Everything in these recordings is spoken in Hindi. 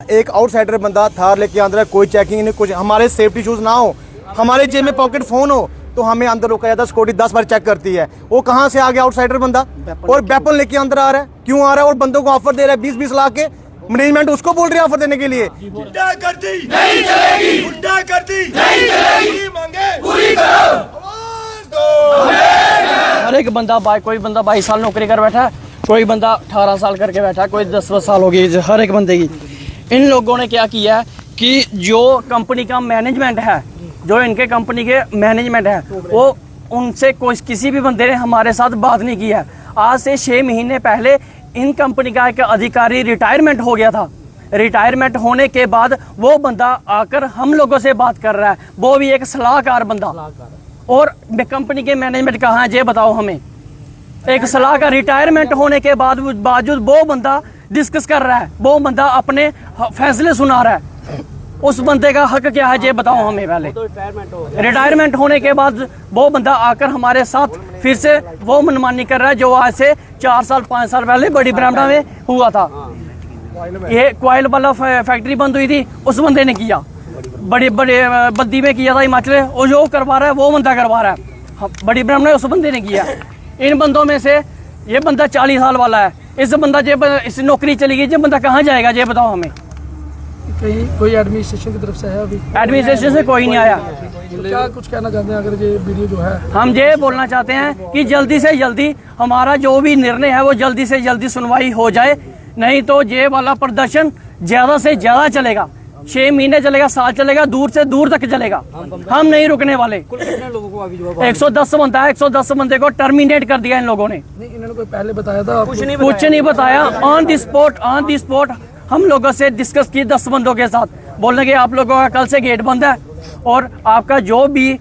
एक आउटसाइडर बंदा थार लेके अंदर है, कोई चेकिंग नहीं, कुछ हमारे सेफ्टी शूज ना हो, हमारे जेब में पॉकेट फोन हो तो हमें अंदर रोका जाता है। सिक्योरिटी 10 बार चेक करती है। वो कहाँ से आ गया आउटसाइडर बंदा और वेपन लेके अंदर आ रहा है, क्यों आ रहा है? और बंदों को ऑफर दे रहा है 20-20 लाख के। मैनेजमेंट उसको बोल रही है ऑफर देने के लिए। गुंडागर्दी नहीं चलेगी, गुंडागर्दी नहीं चलेगी, मांगे पूरी करो, आवाज दो। हर एक बंदा कोई बंदा 22 साल नौकरी कर बैठा है, कोई बंदा 18 साल करके बैठा है, कोई 10 साल हो गई हर एक बंदे की। इन लोगों ने क्या किया है कि जो कंपनी का मैनेजमेंट है, जो इनके कंपनी के मैनेजमेंट है, वो उनसे कोई किसी भी बंदे ने हमारे साथ बात नहीं की है। आज से 6 महीने पहले इन कंपनी का एक अधिकारी रिटायरमेंट हो गया था। रिटायरमेंट होने के बाद वो बंदा आकर हम लोगों से बात कर रहा है, वो भी एक सलाहकार बंदा। और कंपनी के मैनेजमेंट कहाँ है ये बताओ हमें। एक सलाहकार रिटायरमेंट होने के बाद बावजूद वो बंदा डिस्कस कर रहा है, वो बंदा अपने फैसले सुना रहा है। उस बंदे का हक क्या है ये बताओ हमें पहले। रिटायरमेंट होने के बाद वो बंदा आकर हमारे साथ फिर से वो मनमानी कर रहा है जो आज से 4 साल 5 साल पहले बड़ी ब्राह्मणा में हुआ था। ये कोयल वाला फैक्ट्री बंद हुई थी, उस बंदे ने किया। बड़े बद्दी में किया था हिमाचल, और जो करवा रहा है वो बंदा करवा रहा है। बड़ी ब्राह्मणा उस बंदे ने किया। इन बंदों में से ये बंदा 40 साल वाला है, इस बंदा इस नौकरी चली गई, ये बंदा कहाँ जाएगा ये बताओ हमें। कहीं कोई एडमिनिस्ट्रेशन की तरफ से है? अभी एडमिनिस्ट्रेशन से कोई नहीं आया। तो क्या कुछ कहना चाहते हैं अगर ये वीडियो जो है? हम ये बोलना चाहते हैं कि जल्दी से जल्दी हमारा जो भी निर्णय है वो जल्दी से जल्दी सुनवाई हो जाए, नहीं तो ये वाला प्रदर्शन ज्यादा से ज्यादा चलेगा। 6 महीने चलेगा, साल चलेगा, दूर से दूर तक चलेगा। हम नहीं रुकने वाले। 110 बनता है, 110 बंदे को टर्मिनेट कर दिया इन लोगों ने। नहीं, इन्होंने कोई पहले बताया था? कुछ नहीं बताया। ऑन दी स्पॉट हम लोगों से डिस्कस की 10 बंदों के साथ, बोलने के आप लोगों का कल से गेट बंद है और आपका जो भी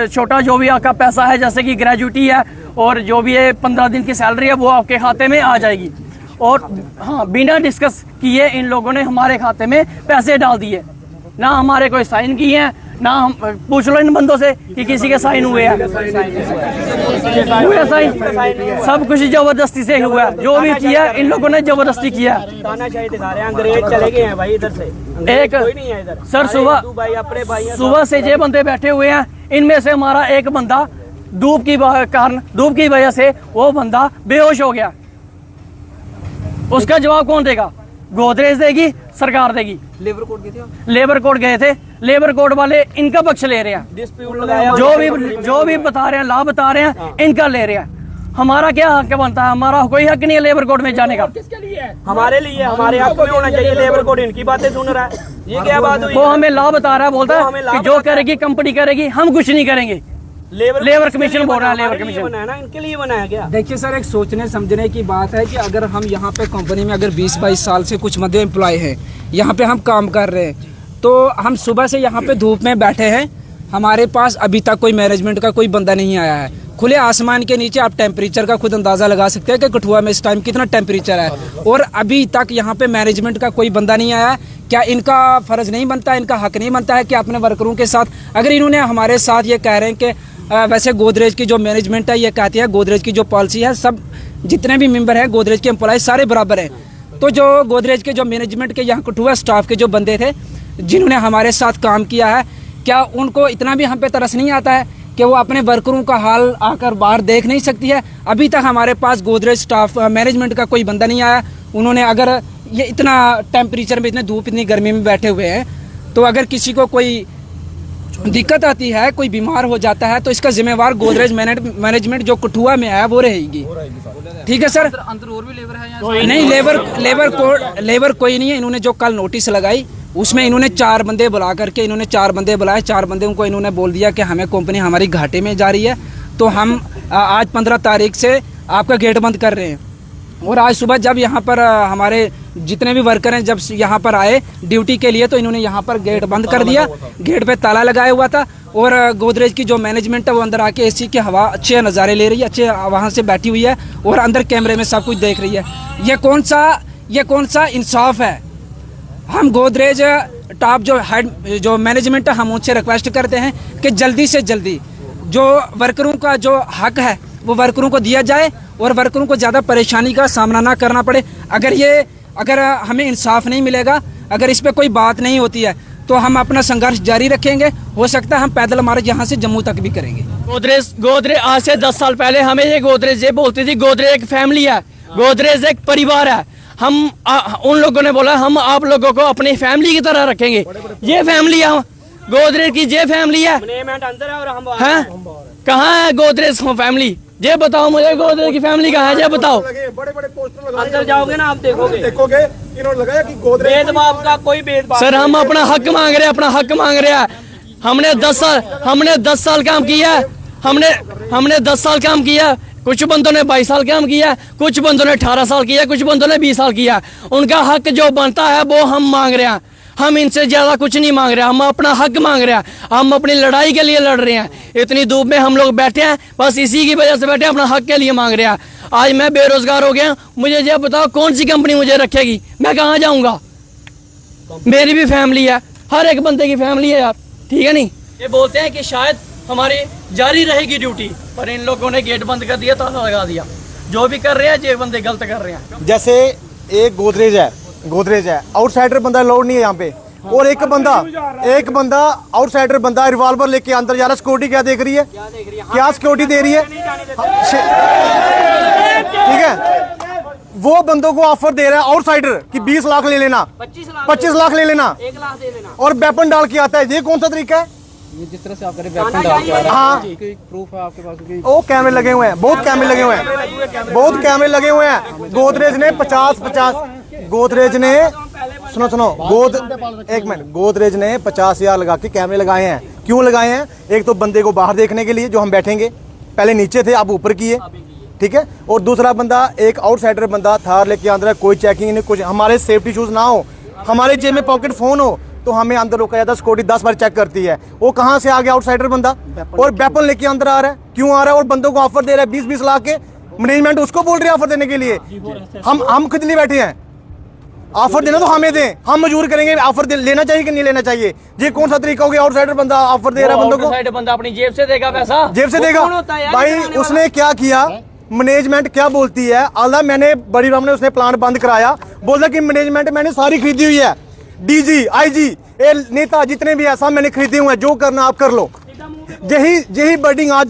छोटा जो भी आपका पैसा है, जैसे कि ग्रेजुटी है और जो भी है 15 दिन की सैलरी है, वो आपके खाते में आ जाएगी। और हाँ, बिना डिस्कस किए इन लोगों ने हमारे खाते में पैसे डाल दिए। ना हमारे कोई साइन किए हैं, ना हम पूछ लो इन बंदों से कि किसी के साइन हुए हैं। हुए साइन, सब कुछ जबरदस्ती से हुआ है। जो भी किया इन लोगों ने जबरदस्ती किया। अंग्रेज चले गए हैं भाई इधर से। एक कोई नहीं है इधर सर, सुबह से ये बंदे बैठे हुए हैं। इनमें से हमारा एक बंदा धूप की वजह से वो बंदा बेहोश हो गया। उसका जवाब कौन देगा? गोदरेज देगी, सरकार देगी। लेबर कोर्ट गए थे, लेबर कोर्ट गए थे, लेबर कोर्ट वाले इनका पक्ष ले रहे हैं। डिस्प्यूट लगाया, जो भी बता रहे हैं, लाभ बता रहे हैं, इनका ले रहे हैं। हमारा क्या हक बनता है? हमारा कोई हक नहीं है लेबर कोर्ट में जाने का। हमारे लिए हमारे हक में होना चाहिए। लेबर कोर्ट इनकी बातें सुन रहा है, ये क्या बात हुई? वो हमें लाभ बता रहा है, बोलता है कि जो करेगी कंपनी करेगी, हम कुछ नहीं करेंगे। लेबर कमीशन बोल रहा है। लेबर कमीशन बनाया ना, इनके लिए बनाया गया। देखिए सर, एक सोचने समझने की बात है कि अगर हम यहाँ पे कंपनी में अगर 20-22 साल से कुछ मध्य एम्प्लॉय हैं, यहाँ पे हम काम कर रहे हैं, तो हम सुबह से यहाँ पे धूप में बैठे हैं। हमारे पास अभी तक कोई मैनेजमेंट का कोई बंदा नहीं आया है। खुले आसमान के नीचे आप टेम्परेचर का खुद अंदाजा लगा सकते हैं कि कठुआ में इस टाइम कितना टेम्परेचर है, और अभी तक यहाँ पे मैनेजमेंट का कोई बंदा नहीं आया। क्या इनका फर्ज नहीं बनता, इनका हक नहीं बनता है कि अपने वर्करों के साथ, अगर इन्होंने हमारे साथ ये कह रहे हैं कि वैसे गोदरेज की जो मैनेजमेंट है ये कहती है, गोदरेज की जो पॉलिसी है, सब जितने भी मेंबर हैं गोदरेज के एम्प्लॉय सारे बराबर हैं। तो जो गोदरेज के जो मैनेजमेंट के यहाँ कठुआ स्टाफ के जो बंदे थे जिन्होंने हमारे साथ काम किया है, क्या उनको इतना भी हम पे तरस नहीं आता है कि वो अपने वर्करों का हाल आकर बाहर देख नहीं सकती है? अभी तक हमारे पास गोदरेज स्टाफ मैनेजमेंट का कोई बंदा नहीं आया। उन्होंने अगर ये इतना टेम्परेचर में, इतने धूप, इतनी गर्मी में बैठे हुए हैं, तो अगर किसी को कोई दिक्कत आती है, कोई बीमार हो जाता है, तो इसका जिम्मेवार गोदरेज मैनेजमेंट जो कठुआ में है वो रहेगी। ठीक है सर। अंदर और भी लेबर है? नहीं, लेबर कोई नहीं है। इन्होंने जो कल नोटिस लगाई उसमें इन्होंने 4 बंदे बुला करके, इन्होंने 4 बंदे बुलाए। 4 बंदे को इन्होंने बोल दिया कि हमें कंपनी हमारी घाटे में जा रही है, तो हम आज 15 तारीख से आपका गेट बंद कर रहे हैं। और आज सुबह जब यहाँ पर हमारे जितने भी वर्कर हैं जब यहाँ पर आए ड्यूटी के लिए, तो इन्होंने यहाँ पर गेट बंद कर दिया। गेट पे ताला लगाया हुआ था, और गोदरेज की जो मैनेजमेंट है वो अंदर आके एसी की हवा अच्छे नज़ारे ले रही है, अच्छे वहाँ से बैठी हुई है, और अंदर कैमरे में सब कुछ देख रही है। ये कौन सा इंसाफ है? हम गोदरेज टॉप जो हेड जो मैनेजमेंट है, हम उनसे रिक्वेस्ट करते हैं कि जल्दी से जल्दी जो वर्करों का जो हक है वो वर्करों को दिया जाए, और वर्करों को ज़्यादा परेशानी का सामना ना करना पड़े। अगर हमें इंसाफ नहीं मिलेगा, अगर इस पे कोई बात नहीं होती है तो हम अपना संघर्ष जारी रखेंगे। हो सकता है हम पैदल मार्च यहाँ से जम्मू तक भी करेंगे। गोदरेज आज से 10 साल पहले हमें ये गोदरेज ये बोलती थी, गोदरेज एक फैमिली है, गोदरेज एक परिवार है। हम उन लोगों ने बोला हम आप लोगों को अपनी फैमिली की तरह रखेंगे। ये फैमिली है गोदरेज की, ये फैमिली है। मैनेजमेंट अंदर है और हम हैं? कहाँ है गोदरेज फैमिली? ये बताओ मुझे, गोदरेज की फैमिली कहाँ है? ये बताओ। बड़े बड़े पोस्टर अंदर जाओगे ना आप देखोगे इन्होंने लगाया कि गोदरेज भेदभाव का कोई भेदभाव सर हम अपना हक मांग रहे हैं, अपना हक मांग रहे हैं। हमने 10 साल काम किया है, हमने 10 साल काम किया। कुछ बंदों ने 22 साल काम किया, कुछ बंदों ने 18 साल किया, कुछ बंदों ने 20 साल किया। उनका हक जो बनता है वो हम मांग रहे हैं। हम इनसे ज्यादा कुछ नहीं मांग रहे हैं, हम अपना हक मांग रहे हैं। हम अपनी लड़ाई के लिए लड़ रहे हैं। इतनी धूप में हम लोग बैठे हैं, बस इसी की वजह से बैठे हैं, अपना हक के लिए मांग रहे हैं। आज मैं बेरोजगार हो गया, मुझे ये बताओ कौन सी कंपनी मुझे रखेगी? मैं कहाँ जाऊंगा? मेरी भी फैमिली है, हर एक बंदे की फैमिली है यार, ठीक है नहीं? ये बोलते हैं कि शायद हमारी जारी रहेगी ड्यूटी, पर इन लोगों ने गेट बंद कर दिया, ताला लगा दिया। जो भी कर रहे हैं ये बंदे गलत कर रहे हैं। जैसे एक गोदरेज है, आउटसाइडर बंदा अलाउड नहीं है यहाँ पे। और एक बंदा आउटसाइडर बंदा रिवॉल्वर लेके अंदर जा रहा है। सिक्योरिटी क्या देख रही है? क्या सिक्योरिटी दे रही है? ठीक है, वो बंदों को ऑफर दे रहा है आउटसाइडर कि 20 लाख ले लेना, 25 लाख ले लेना, 1 लाख दे देना और वेपन डाल के आता है। ये कौन सा तरीका है? ये जिस तरह से आप करें वेपन डाल के आ रहा है, हाँ, प्रूफ है आपके पास कि ओ कैमरे लगे हुए हैं, बहुत कैमरे लगे हुए हैं, बहुत कैमरे लगे हुए हैं। गोदरेज ने 50 गोदरेज ने सुनो एक मिनट, गोदरेज ने 50,000 लगा के कैमरे लगाए हैं। क्यों लगाए हैं? एक तो बंदे को बाहर देखने के लिए, जो हम बैठेंगे, पहले नीचे थे अब ऊपर किए, ठीक है। और दूसरा बंदा, एक आउटसाइडर बंदा थार लेके अंदर है, कोई चेकिंग नहीं, कुछ हमारे सेफ्टी इशूज ना हो, हमारे जेब में पॉकेट फोन हो तो हमें अंदर रोका जाता है। सिक्योरिटी 10 बार चेक करती है। वो कहाँ से आ गया आउटसाइडर बंदा? और वेपन लेके अंदर आ रहा है। क्यों आ रहा है? और बंदों को ऑफर दे रहा है 20-20 लाख के। मैनेजमेंट उसको बोल रही है ऑफर देने के लिए। हम खुद नहीं बैठे हैं, ऑफर देना तो हमें दें, हम मजबूर करेंगे। ऑफर लेना चाहिए कि नहीं लेना चाहिए? ये कौन सा तरीका हो गया? आउटसाइडर बंदा ऑफर दे रहा है बंदों को, आउटसाइडर बंदा अपनी जेब से देगा पैसा, जेब से वो देगा। कौन होता है यार? भाई उसने क्या किया? मैनेजमेंट क्या बोलती है? आला मैंने बड़ी राम ने उसने प्लान बंद कराया, बोला कि मैनेजमेंट मैंने सारी खरीदी हुई है, डीजी आईजी नेता जितने भी है सब मैंने खरीदे हुए हैं, जो करना आप कर लो। यही बर्डिंग आज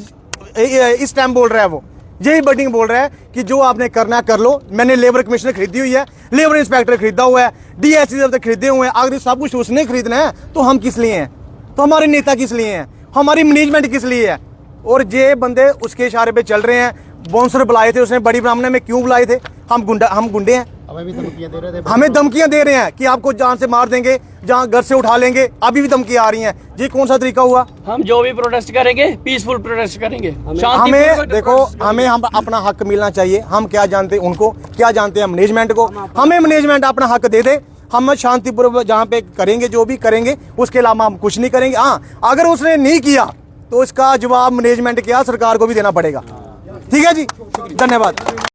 इस टाइम बोल रहा है, वो यही बर्डिंग बोल रहा है कि जो आपने करना है कर लो। मैंने लेबर कमिश्नर खरीदी हुई है, लेबर इंस्पेक्टर खरीदा हुआ है, डीएससी तक खरीदे हुए हैं। अगर सब कुछ उसने खरीदना है तो हम किस लिए हैं? तो हमारे नेता किस लिए हैं? हमारी मैनेजमेंट किस लिए है? और ये बंदे उसके इशारे पे चल रहे हैं। बाउंसर बुलाए थे उसने बड़ी ब्राह्मण में, क्यों बुलाए थे? हम गुंडे हैं, हमें धमकियां दे रहे हैं कि आपको जान से मार देंगे, जहां घर से उठा लेंगे। अभी भी धमकियां आ रही हैं। ये कौन सा तरीका हुआ? हम जो भी प्रोटेस्ट करेंगे पीसफुल प्रोटेस्ट करेंगे। हमें देखो, हमें हम अपना हक मिलना चाहिए। हम क्या जानते हैं उनको, क्या जानते हैं मैनेजमेंट को? हमें मैनेजमेंट अपना हक दे दे, हम शांतिपूर्वक जहाँ पे करेंगे, जो भी करेंगे। उसके अलावा हम कुछ नहीं करेंगे। हाँ, अगर उसने नहीं किया तो इसका जवाब मैनेजमेंट क्या सरकार को भी देना पड़ेगा। ठीक है जी, धन्यवाद।